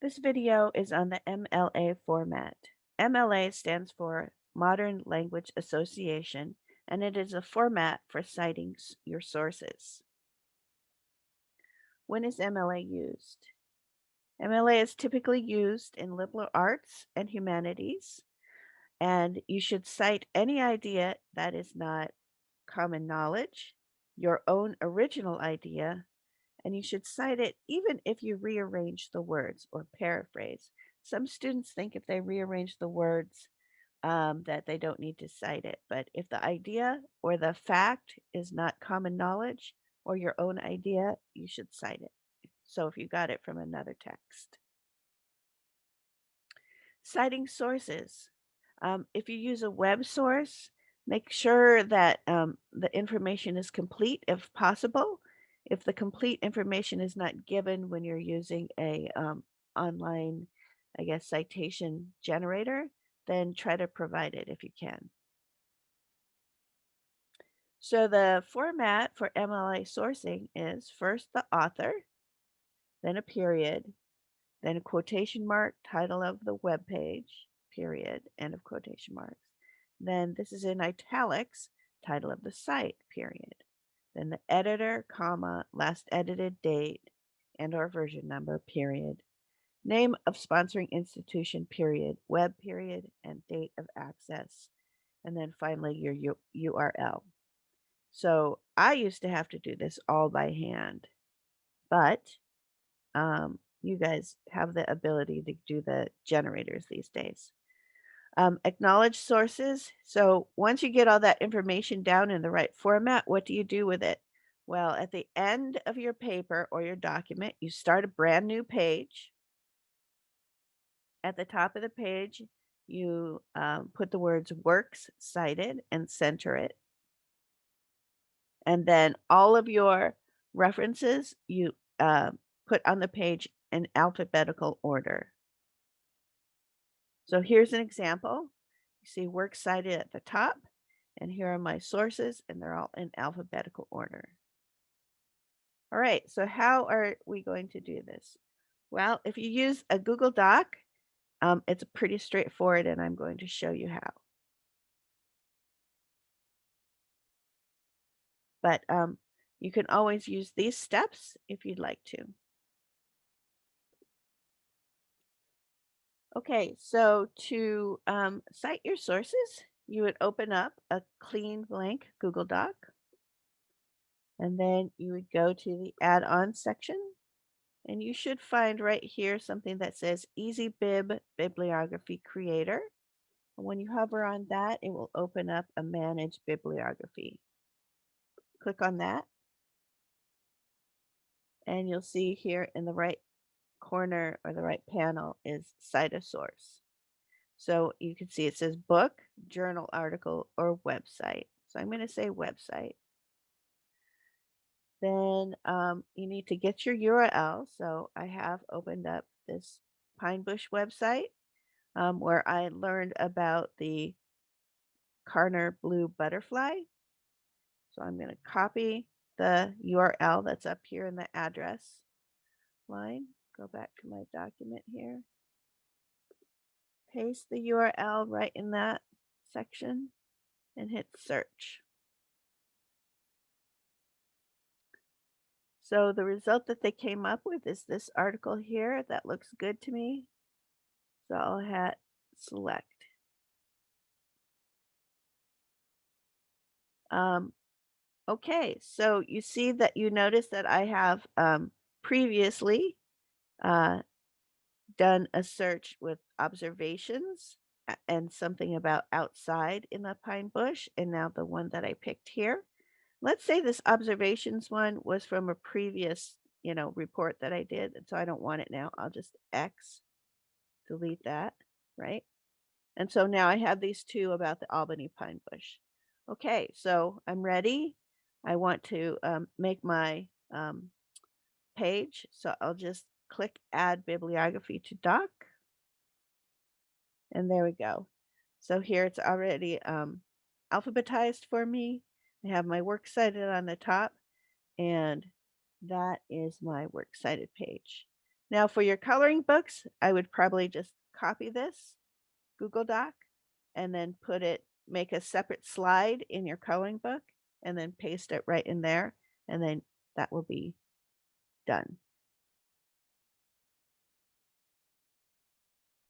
This video is on the MLA format. MLA stands for Modern Language Association, and it is a format for citing your sources. When is MLA used? MLA is typically used in liberal arts and humanities, and you should cite any idea that is not common knowledge, your own original idea, and you should cite it even if you rearrange the words or paraphrase. Some students think if they rearrange the words that they don't need to cite it, but if the idea or the fact is not common knowledge or your own idea, you should cite it. So if you got it from another text. Citing sources. If you use a web source, make sure that the information is complete if possible. If the complete information is not given when you're using a online, I guess, citation generator, then try to provide it if you can. So the format for MLA sourcing is first the author, then a period, then a quotation mark, title of the web page, period, end of quotation marks. Then this is in italics, title of the site, period. Then the editor, comma, last edited date and or version number, period. Name of sponsoring institution, period, web period, and date of access. And then finally your URL. So I used to have to do this all by hand, but you guys have the ability to do the generators these days. Acknowledge sources. So once you get all that information down in the right format, what do you do with it? Well, at the end of your paper or your document, you start a brand new page. At the top of the page, you put the words Works Cited and center it. And then all of your references you put on the page in alphabetical order. So here's an example. You see Works Cited at the top, and here are my sources, and they're all in alphabetical order. All right, so how are we going to do this? Well, if you use a Google Doc, it's pretty straightforward, and I'm going to show you how. But you can always use these steps if you'd like to. Okay, so to cite your sources, you would open up a clean blank Google Doc, and then you would go to the add-on section, and you should find right here something that says Easy Bib Bibliography Creator. And when you hover on that, it will open up a Manage Bibliography. Click on that, and you'll see here in the right corner or the right panel is Cite a Source. So you can see it says book, journal article, or website. So I'm going to say website. Then you need to get your URL. So I have opened up this Pine Bush website where I learned about the Karner blue butterfly. So I'm going to copy the URL that's up here in the address line. Go back to my document here. Paste the URL right in that section and hit search. So the result that they came up with is this article here that looks good to me. So I'll hit select. Okay, so you see that you notice that I have previously done a search with observations and something about outside in the pine bush, and now the one that I picked here. Let's say this observations one was from a previous, report that I did, and so I don't want it now. I'll just X, delete that, right? And so now I have these two about the Albany pine bush. Okay, so I'm ready. I want to make my page, so I'll just click Add Bibliography to Doc. And there we go. So here it's already alphabetized for me. I have my Works Cited on the top, and that is my Works Cited page. Now for your coloring books, I would probably just copy this Google Doc and then make a separate slide in your coloring book and then paste it right in there, and then that will be done.